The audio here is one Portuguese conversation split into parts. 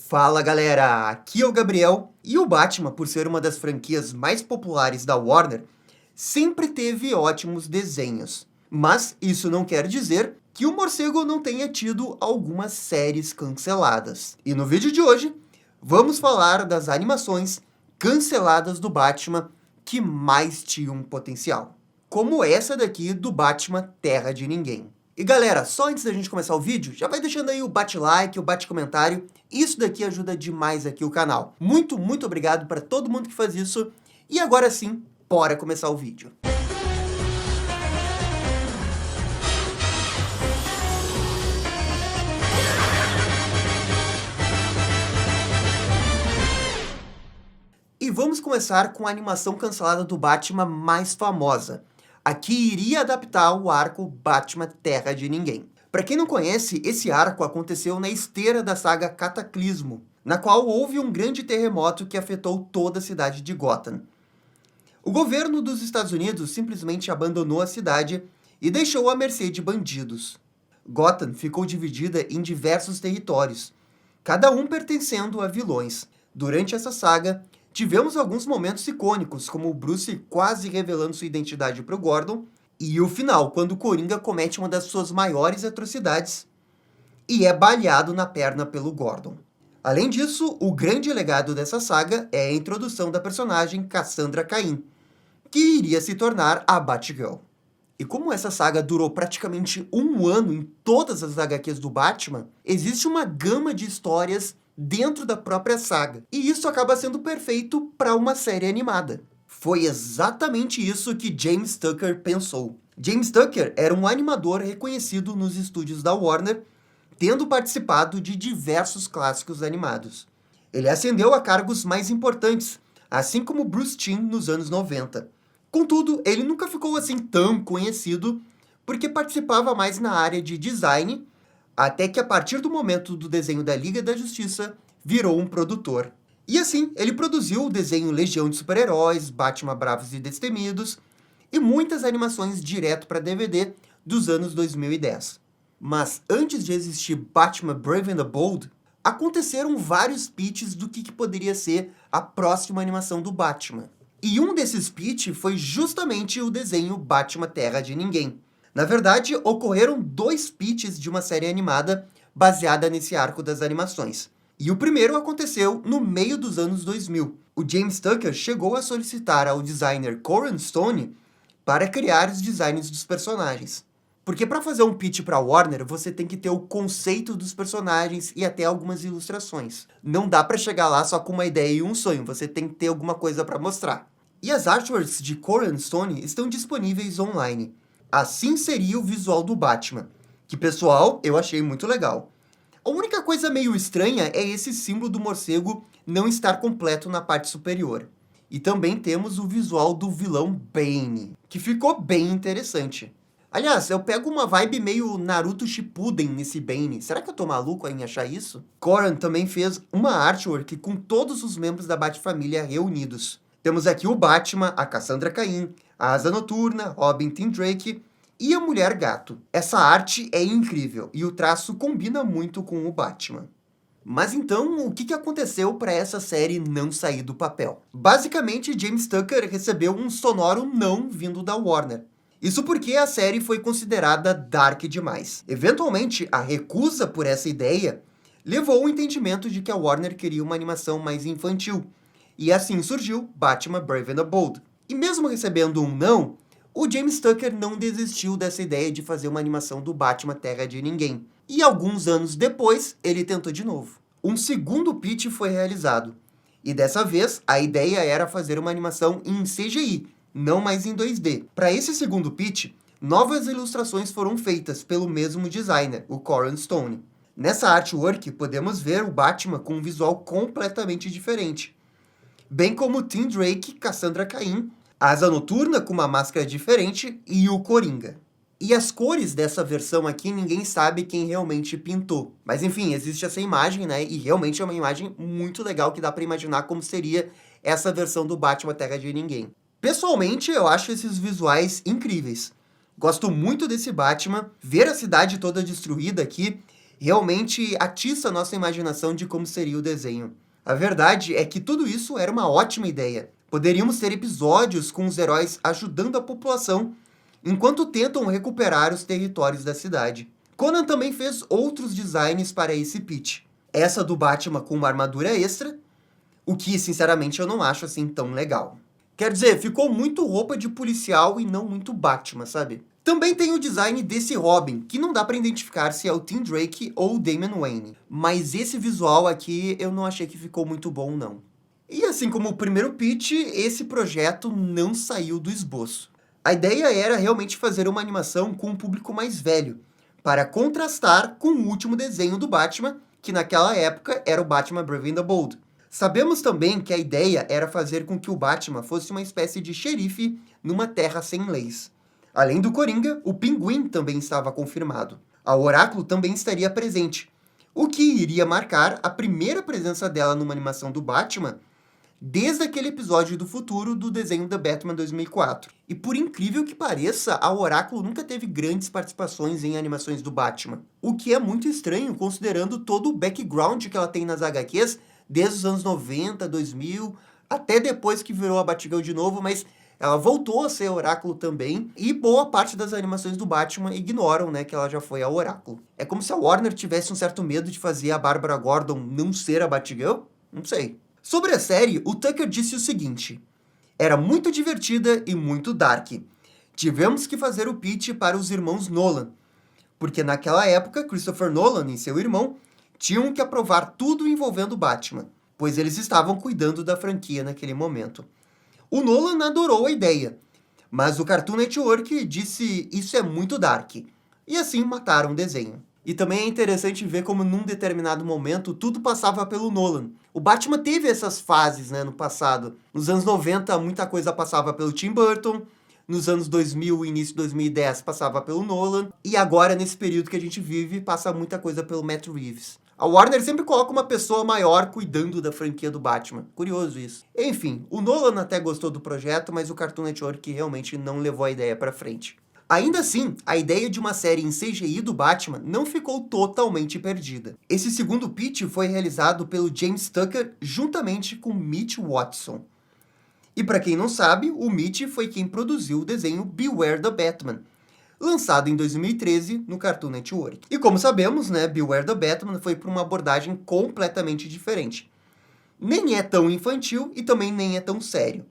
Fala galera, aqui é o Gabriel, e o Batman, por ser uma das franquias mais populares da Warner, sempre teve ótimos desenhos. Mas isso não quer dizer que o morcego não tenha tido algumas séries canceladas. E no vídeo de hoje, vamos falar das animações canceladas do Batman que mais tinham potencial. Como essa daqui do Batman Terra de Ninguém. E galera, só antes da gente começar o vídeo, já vai deixando aí o bate-like, o bate-comentário. Isso daqui ajuda demais aqui o canal. Muito obrigado para todo mundo que faz isso. E agora sim, bora começar o vídeo. E vamos começar com a animação cancelada do Batman mais famosa, a que iria adaptar o arco Batman Terra de Ninguém. Para quem não conhece, esse arco aconteceu na esteira da saga Cataclismo, na qual houve um grande terremoto que afetou toda a cidade de Gotham. O governo dos Estados Unidos simplesmente abandonou a cidade e deixou à mercê de bandidos. Gotham ficou dividida em diversos territórios, cada um pertencendo a vilões. Durante essa saga, tivemos alguns momentos icônicos, como o Bruce quase revelando sua identidade para o Gordon, e o final, quando o Coringa comete uma das suas maiores atrocidades e é baleado na perna pelo Gordon. Além disso, o grande legado dessa saga é a introdução da personagem Cassandra Cain, que iria se tornar a Batgirl. E como essa saga durou praticamente um ano em todas as HQs do Batman, existe uma gama de histórias dentro da própria saga. E isso acaba sendo perfeito para uma série animada. Foi exatamente isso que James Tucker pensou. James Tucker era um animador reconhecido nos estúdios da Warner, tendo participado de diversos clássicos animados. Ele ascendeu a cargos mais importantes, assim como Bruce Timm nos anos 90. Contudo, ele nunca ficou assim tão conhecido, porque participava mais na área de design, até que a partir do momento do desenho da Liga da Justiça, virou um produtor. E assim, ele produziu o desenho Legião de Super-Heróis, Batman Bravos e Destemidos, e muitas animações direto para DVD dos anos 2010. Mas antes de existir Batman Brave and the Bold, aconteceram vários pitches do que poderia ser a próxima animação do Batman. E um desses pitches foi justamente o desenho Batman Terra de Ninguém. Na verdade, ocorreram 2 pitches de uma série animada baseada nesse arco das animações. E o primeiro aconteceu no meio dos anos 2000. O James Tucker chegou a solicitar ao designer Coran Stone para criar os designs dos personagens. Porque para fazer um pitch para Warner, você tem que ter o conceito dos personagens e até algumas ilustrações. Não dá para chegar lá só com uma ideia e um sonho, você tem que ter alguma coisa para mostrar. E as artworks de Coran Stone estão disponíveis online. Assim seria o visual do Batman, que, pessoal, eu achei muito legal. A única coisa meio estranha é esse símbolo do morcego não estar completo na parte superior. E também temos o visual do vilão Bane, que ficou bem interessante. Aliás, eu pego uma vibe meio Naruto Shippuden nesse Bane. Será que eu tô maluco em achar isso? Coran também fez uma artwork com todos os membros da Bat-família reunidos. Temos aqui o Batman, a Cassandra Cain, a Asa Noturna, Robin Tim Drake e a Mulher Gato. Essa arte é incrível e o traço combina muito com o Batman. Mas então, o que aconteceu para essa série não sair do papel? Basicamente, James Tucker recebeu um sonoro não vindo da Warner. Isso porque a série foi considerada dark demais. Eventualmente, a recusa por essa ideia levou ao entendimento de que a Warner queria uma animação mais infantil. E assim surgiu Batman Brave and the Bold. E mesmo recebendo um não, o James Tucker não desistiu dessa ideia de fazer uma animação do Batman Terra de Ninguém. E alguns anos depois, ele tentou de novo. Um segundo pitch foi realizado. E dessa vez, a ideia era fazer uma animação em CGI, não mais em 2D. Para esse segundo pitch, novas ilustrações foram feitas pelo mesmo designer, o Coran Stone. Nessa artwork, podemos ver o Batman com um visual completamente diferente. Bem como Tim Drake, Cassandra Cain, a Asa Noturna com uma máscara diferente e o Coringa. E as cores dessa versão aqui, ninguém sabe quem realmente pintou. Mas enfim, existe essa imagem, né? E realmente é uma imagem muito legal que dá para imaginar como seria essa versão do Batman Terra de Ninguém. Pessoalmente, eu acho esses visuais incríveis. Gosto muito desse Batman. Ver a cidade toda destruída aqui Realmente atiça a nossa imaginação de como seria o desenho. A verdade é que tudo isso era uma ótima ideia. Poderíamos ter episódios com os heróis ajudando a população enquanto tentam recuperar os territórios da cidade. Conan também fez outros designs para esse pitch. Essa do Batman com uma armadura extra, o que, sinceramente, eu não acho assim tão legal. Quer dizer, ficou muito roupa de policial e não muito Batman, sabe? Também tem o design desse Robin, que não dá pra identificar se é o Tim Drake ou o Damian Wayne. Mas esse visual aqui eu não achei que ficou muito bom, não. E assim como o primeiro pitch, esse projeto não saiu do esboço. A ideia era realmente fazer uma animação com um público mais velho, para contrastar com o último desenho do Batman, que naquela época era o Batman Brave and the Bold. Sabemos também que a ideia era fazer com que o Batman fosse uma espécie de xerife numa terra sem leis. Além do Coringa, o Pinguim também estava confirmado. A Oráculo também estaria presente, o que iria marcar a primeira presença dela numa animação do Batman desde aquele episódio do futuro do desenho The Batman 2004. E por incrível que pareça, a Oráculo nunca teve grandes participações em animações do Batman. O que é muito estranho, considerando todo o background que ela tem nas HQs, desde os anos 90, 2000, até depois que virou a Batgirl de novo, mas ela voltou a ser Oráculo também, e boa parte das animações do Batman ignoram, né, que ela já foi a Oráculo. É como se a Warner tivesse um certo medo de fazer a Bárbara Gordon não ser a Batgirl? Não sei. Sobre a série, o Tucker disse o seguinte: era muito divertida e muito dark. Tivemos que fazer o pitch para os irmãos Nolan, porque naquela época Christopher Nolan e seu irmão tinham que aprovar tudo envolvendo Batman, pois eles estavam cuidando da franquia naquele momento. O Nolan adorou a ideia, mas o Cartoon Network disse isso é muito dark, e assim mataram o desenho. E também é interessante ver como num determinado momento tudo passava pelo Nolan. O Batman teve essas fases, né, no passado. Nos anos 90 muita coisa passava pelo Tim Burton, nos anos 2000 e início de 2010 passava pelo Nolan, e agora nesse período que a gente vive passa muita coisa pelo Matt Reeves. A Warner sempre coloca uma pessoa maior cuidando da franquia do Batman. Curioso isso. Enfim, o Nolan até gostou do projeto, mas o Cartoon Network realmente não levou a ideia pra frente. Ainda assim, a ideia de uma série em CGI do Batman não ficou totalmente perdida. Esse segundo pitch foi realizado pelo James Tucker juntamente com Mitch Watson. E para quem não sabe, o Mitch foi quem produziu o desenho Beware the Batman, lançado em 2013 no Cartoon Network. E como sabemos, né, Beware the Batman foi para uma abordagem completamente diferente. Nem é tão infantil e também nem é tão sério.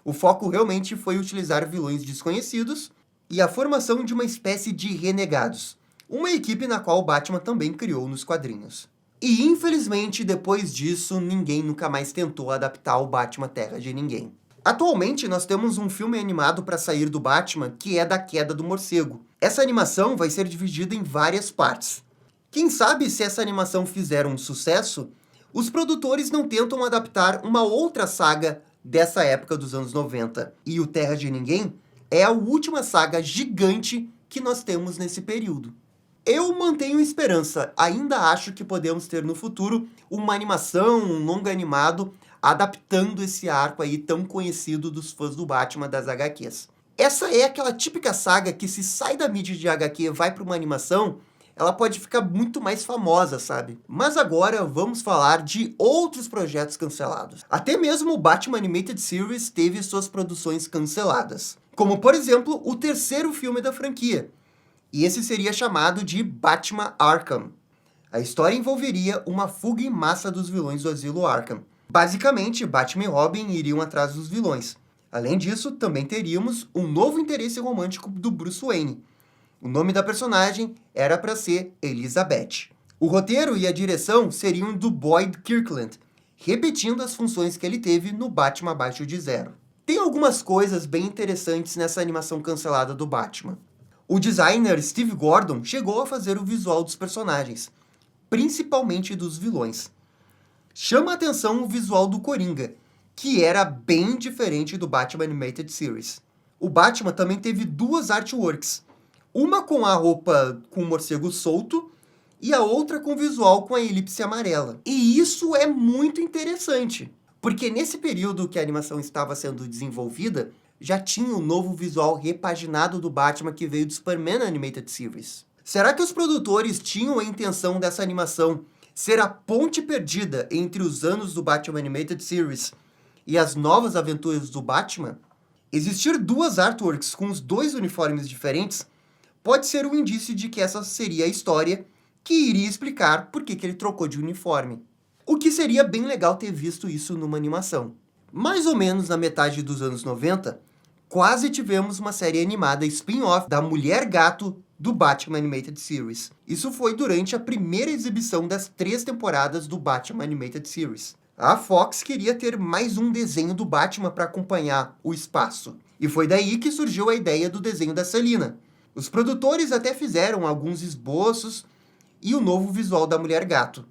O foco realmente foi utilizar vilões desconhecidos e a formação de uma espécie de renegados, uma equipe na qual Batman também criou nos quadrinhos. E infelizmente, depois disso, ninguém nunca mais tentou adaptar o Batman Terra de Ninguém. Atualmente, nós temos um filme animado para sair do Batman, que é da Queda do Morcego. Essa animação vai ser dividida em várias partes. Quem sabe se essa animação fizer um sucesso, os produtores não tentam adaptar uma outra saga dessa época dos anos 90. E o Terra de Ninguém é a última saga gigante que nós temos nesse período. Eu mantenho esperança, ainda acho que podemos ter no futuro uma animação, um longa animado, adaptando esse arco aí tão conhecido dos fãs do Batman das HQs. Essa é aquela típica saga que se sai da mídia de HQ e vai para uma animação, ela pode ficar muito mais famosa, sabe? Mas agora vamos falar de outros projetos cancelados. Até mesmo o Batman Animated Series teve suas produções canceladas. Como, por exemplo, o terceiro filme da franquia. E esse seria chamado de Batman Arkham. A história envolveria uma fuga em massa dos vilões do asilo Arkham. Basicamente, Batman e Robin iriam atrás dos vilões. Além disso, também teríamos um novo interesse romântico do Bruce Wayne. O nome da personagem era para ser Elizabeth. O roteiro e a direção seriam do Boyd Kirkland, repetindo as funções que ele teve no Batman Abaixo de Zero. Tem algumas coisas bem interessantes nessa animação cancelada do Batman. O designer Steve Gordon chegou a fazer o visual dos personagens, principalmente dos vilões. Chama a atenção o visual do Coringa, que era bem diferente do Batman Animated Series. O Batman também teve duas artworks, uma com a roupa com o morcego solto e a outra com visual com a elipse amarela. E isso é muito interessante, porque nesse período que a animação estava sendo desenvolvida, já tinha um novo visual repaginado do Batman que veio do Superman Animated Series. Será que os produtores tinham a intenção dessa animação ser a ponte perdida entre os anos do Batman Animated Series e as novas aventuras do Batman? Existir duas artworks com os dois uniformes diferentes pode ser um indício de que essa seria a história que iria explicar por que ele trocou de uniforme. O que seria bem legal ter visto isso numa animação. Mais ou menos na metade dos anos 90, quase tivemos uma série animada spin-off da Mulher Gato do Batman Animated Series. Isso foi durante a primeira exibição das 3 temporadas do Batman Animated Series. A Fox queria ter mais um desenho do Batman para acompanhar o espaço. E foi daí que surgiu a ideia do desenho da Selina. Os produtores até fizeram alguns esboços e o novo visual da Mulher Gato.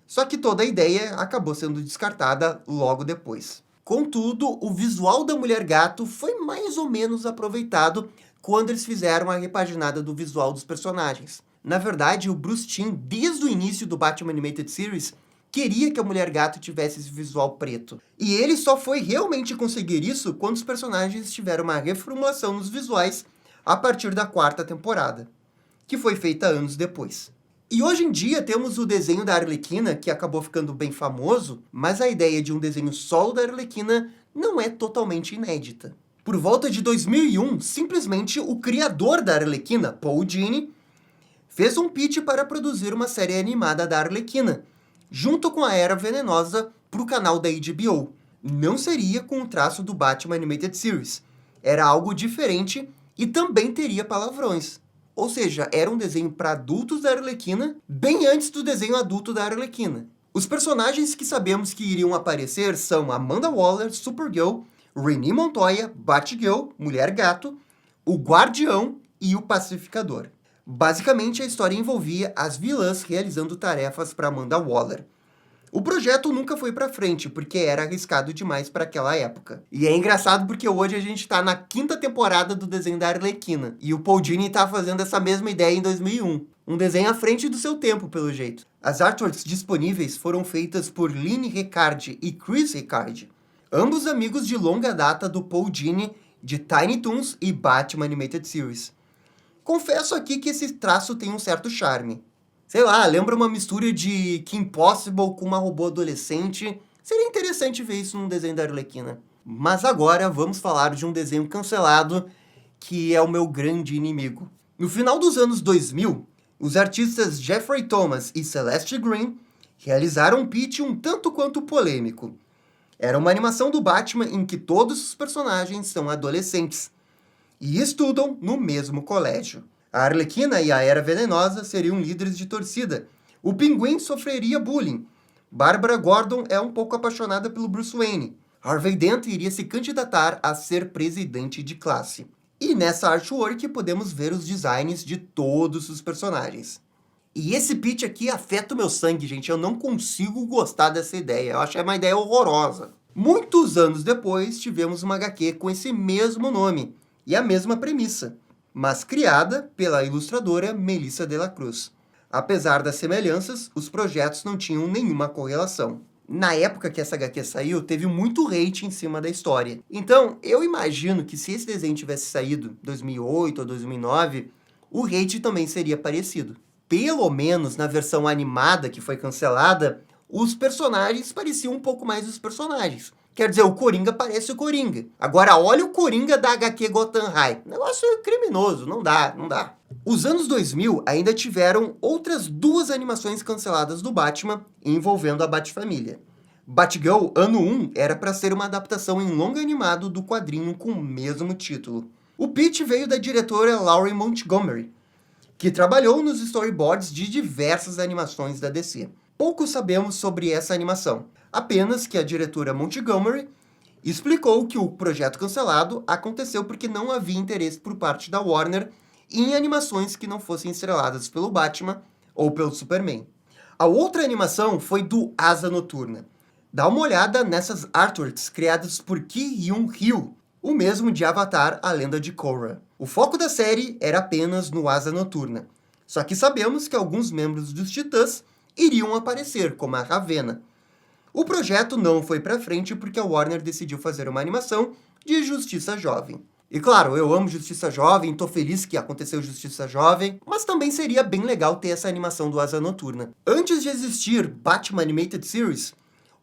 Só que toda a ideia acabou sendo descartada logo depois. Contudo, o visual da Mulher Gato foi mais ou menos aproveitado quando eles fizeram a repaginada do visual dos personagens. Na verdade, o Bruce Timm, desde o início do Batman Animated Series, queria que a Mulher Gato tivesse esse visual preto. E ele só foi realmente conseguir isso quando os personagens tiveram uma reformulação nos visuais a partir da 4ª temporada, que foi feita anos depois. E hoje em dia temos o desenho da Arlequina, que acabou ficando bem famoso, mas a ideia de um desenho solo da Arlequina não é totalmente inédita. Por volta de 2001, simplesmente o criador da Arlequina, Paul Dini, fez um pitch para produzir uma série animada da Arlequina, junto com a Era Venenosa, para o canal da HBO. Não seria com o traço do Batman Animated Series. Era algo diferente e também teria palavrões. Ou seja, era um desenho para adultos da Arlequina, bem antes do desenho adulto da Arlequina. Os personagens que sabemos que iriam aparecer são Amanda Waller, Supergirl, Renee Montoya, Batgirl, Mulher Gato, o Guardião e o Pacificador. Basicamente, a história envolvia as vilãs realizando tarefas para Amanda Waller. O projeto nunca foi para frente, porque era arriscado demais para aquela época. E é engraçado porque hoje a gente está na 5ª temporada do desenho da Arlequina. E o Paul Dini está fazendo essa mesma ideia em 2001. Um desenho à frente do seu tempo, pelo jeito. As artworks disponíveis foram feitas por Lynne Riccardi e Chris Riccardi, ambos amigos de longa data do Paul Dini de Tiny Toons e Batman Animated Series. Confesso aqui que esse traço tem um certo charme. Sei lá, lembra uma mistura de Kim Possible com uma robô adolescente. Seria interessante ver isso num desenho da Arlequina. Mas agora vamos falar de um desenho cancelado que é o meu grande inimigo. No final dos anos 2000, os artistas Jeffrey Thomas e Celeste Green realizaram um pitch um tanto quanto polêmico. Era uma animação do Batman em que todos os personagens são adolescentes e estudam no mesmo colégio. A Arlequina e a Era Venenosa seriam líderes de torcida. O Pinguim sofreria bullying. Bárbara Gordon é um pouco apaixonada pelo Bruce Wayne. Harvey Dent iria se candidatar a ser presidente de classe. E nessa artwork podemos ver os designs de todos os personagens. E esse pitch aqui afeta o meu sangue, gente. Eu não consigo gostar dessa ideia. Eu acho uma ideia horrorosa. Muitos anos depois, tivemos uma HQ com esse mesmo nome e a mesma premissa, mas criada pela ilustradora Melissa de la Cruz. Apesar das semelhanças, os projetos não tinham nenhuma correlação. Na época que essa HQ saiu, teve muito hate em cima da história. Então, eu imagino que se esse desenho tivesse saído em 2008 ou 2009, o hate também seria parecido. Pelo menos na versão animada que foi cancelada, os personagens pareciam um pouco mais os personagens. Quer dizer, o Coringa parece o Coringa. Agora, olha o Coringa da HQ Gotham High. Negócio criminoso, não dá, não dá. Os anos 2000 ainda tiveram outras 2 animações canceladas do Batman envolvendo a Batfamília. Batgirl Ano 1 era para ser uma adaptação em longa animado do quadrinho com o mesmo título. O pitch veio da diretora Laurie Montgomery, que trabalhou nos storyboards de diversas animações da DC. Pouco sabemos sobre essa animação, apenas que a diretora Montgomery explicou que o projeto cancelado aconteceu porque não havia interesse por parte da Warner em animações que não fossem estreladas pelo Batman ou pelo Superman. A outra animação foi do Asa Noturna. Dá uma olhada nessas artworks criadas por Ki Yoon-ryu, o mesmo de Avatar, a Lenda de Korra. O foco da série era apenas no Asa Noturna, só que sabemos que alguns membros dos Titãs iriam aparecer, como a Ravena. O projeto não foi para frente porque a Warner decidiu fazer uma animação de Justiça Jovem. E claro, eu amo Justiça Jovem, tô feliz que aconteceu Justiça Jovem, mas também seria bem legal ter essa animação do Asa Noturna. Antes de existir Batman Animated Series,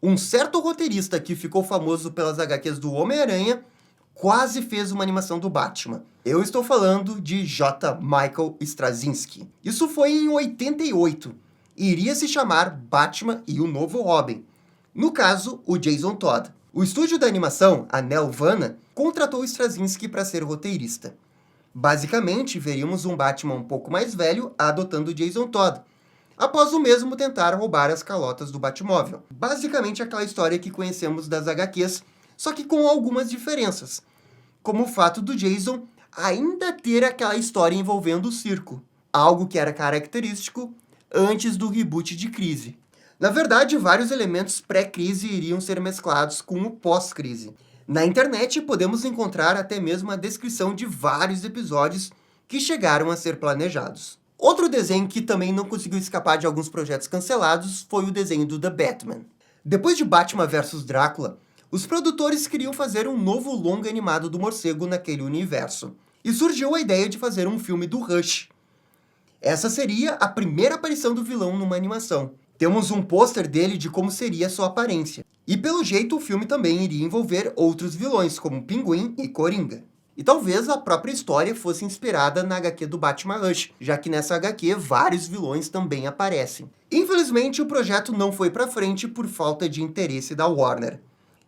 um certo roteirista que ficou famoso pelas HQs do Homem-Aranha quase fez uma animação do Batman. Eu estou falando de J. Michael Straczynski. Isso foi em 88. E iria se chamar Batman e o Novo Robin. No caso, o Jason Todd. O estúdio da animação, a Nelvana, contratou Straczynski para ser roteirista. Basicamente, veríamos um Batman um pouco mais velho adotando Jason Todd, após o mesmo tentar roubar as calotas do Batmóvel. Basicamente aquela história que conhecemos das HQs, só que com algumas diferenças, como o fato do Jason ainda ter aquela história envolvendo o circo, algo que era característico antes do reboot de Crise. Na verdade, vários elementos pré-crise iriam ser mesclados com o pós-crise. Na internet, podemos encontrar até mesmo a descrição de vários episódios que chegaram a ser planejados. Outro desenho que também não conseguiu escapar de alguns projetos cancelados foi o desenho do The Batman. Depois de Batman vs Drácula, os produtores queriam fazer um novo longa animado do morcego naquele universo. E surgiu a ideia de fazer um filme do Rush. Essa seria a primeira aparição do vilão numa animação. Temos um pôster dele de como seria sua aparência. E pelo jeito o filme também iria envolver outros vilões, como Pinguim e Coringa. E talvez a própria história fosse inspirada na HQ do Batman Rush, já que nessa HQ vários vilões também aparecem. Infelizmente o projeto não foi pra frente por falta de interesse da Warner.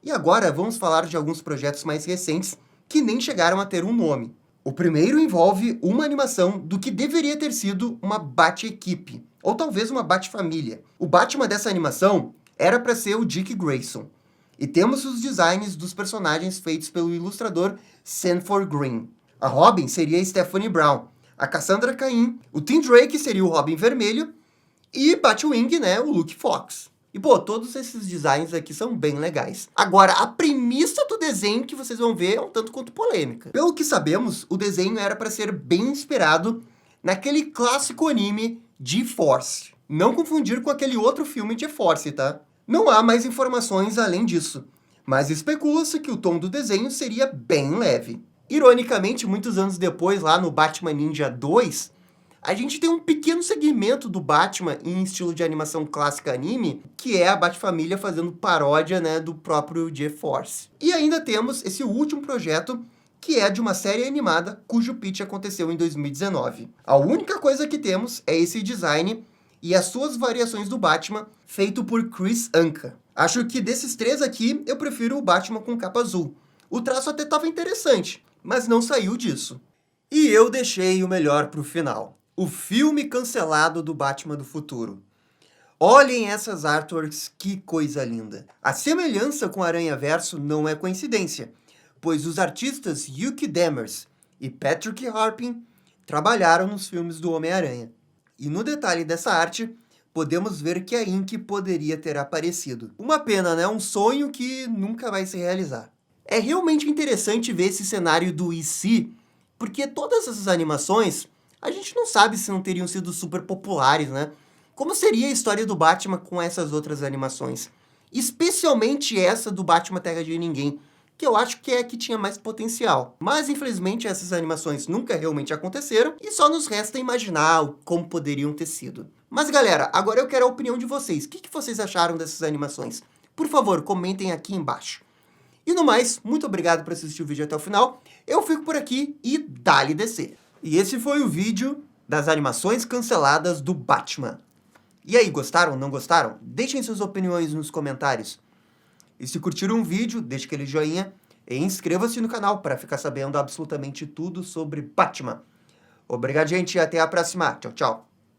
E agora vamos falar de alguns projetos mais recentes que nem chegaram a ter um nome. O primeiro envolve uma animação do que deveria ter sido uma Bat-equipe, ou talvez uma Bat-família. O Batman dessa animação era para ser o Dick Grayson. E temos os designs dos personagens feitos pelo ilustrador Sanford Green. A Robin seria a Stephanie Brown, a Cassandra Cain, o Tim Drake seria o Robin Vermelho e Batwing, né, o Luke Fox. E, pô, todos esses designs aqui são bem legais. Agora, a premissa do desenho que vocês vão ver é um tanto quanto polêmica. Pelo que sabemos, o desenho era para ser bem inspirado naquele clássico anime GeForce. Não confundir com aquele outro filme GeForce, tá? Não há mais informações além disso, mas especula-se que o tom do desenho seria bem leve. Ironicamente, muitos anos depois, lá no Batman Ninja 2, a gente tem um pequeno segmento do Batman em estilo de animação clássica anime, que é a Batfamília fazendo paródia, né, do próprio GeForce. E ainda temos esse último projeto, que é de uma série animada cujo pitch aconteceu em 2019. A única coisa que temos é esse design e as suas variações do Batman, feito por Chris Anka. Acho que desses três aqui, eu prefiro o Batman com capa azul. O traço até estava interessante, mas não saiu disso. E eu deixei o melhor pro final. O filme cancelado do Batman do futuro. Olhem essas artworks, que coisa linda. A semelhança com Aranhaverso não é coincidência, pois os artistas Yuki Demers e Patrick Harpin trabalharam nos filmes do Homem-Aranha. E no detalhe dessa arte, podemos ver que a Ink poderia ter aparecido. Uma pena, né? Um sonho que nunca vai se realizar. É realmente interessante ver esse cenário do e se, porque todas essas animações, a gente não sabe se não teriam sido super populares, né? Como seria a história do Batman com essas outras animações? Especialmente essa do Batman Terra de Ninguém, que eu acho que é a que tinha mais potencial. Mas, infelizmente, essas animações nunca realmente aconteceram e só nos resta imaginar como poderiam ter sido. Mas, galera, agora eu quero a opinião de vocês. O que vocês acharam dessas animações? Por favor, comentem aqui embaixo. E no mais, muito obrigado por assistir o vídeo até o final. Eu fico por aqui e dá-lhe descer. E esse foi o vídeo das animações canceladas do Batman. E aí, gostaram? Não gostaram? Deixem suas opiniões nos comentários. E se curtiram o vídeo, deixe aquele joinha e inscreva-se no canal para ficar sabendo absolutamente tudo sobre Batman. Obrigado, gente, e até a próxima. Tchau, tchau.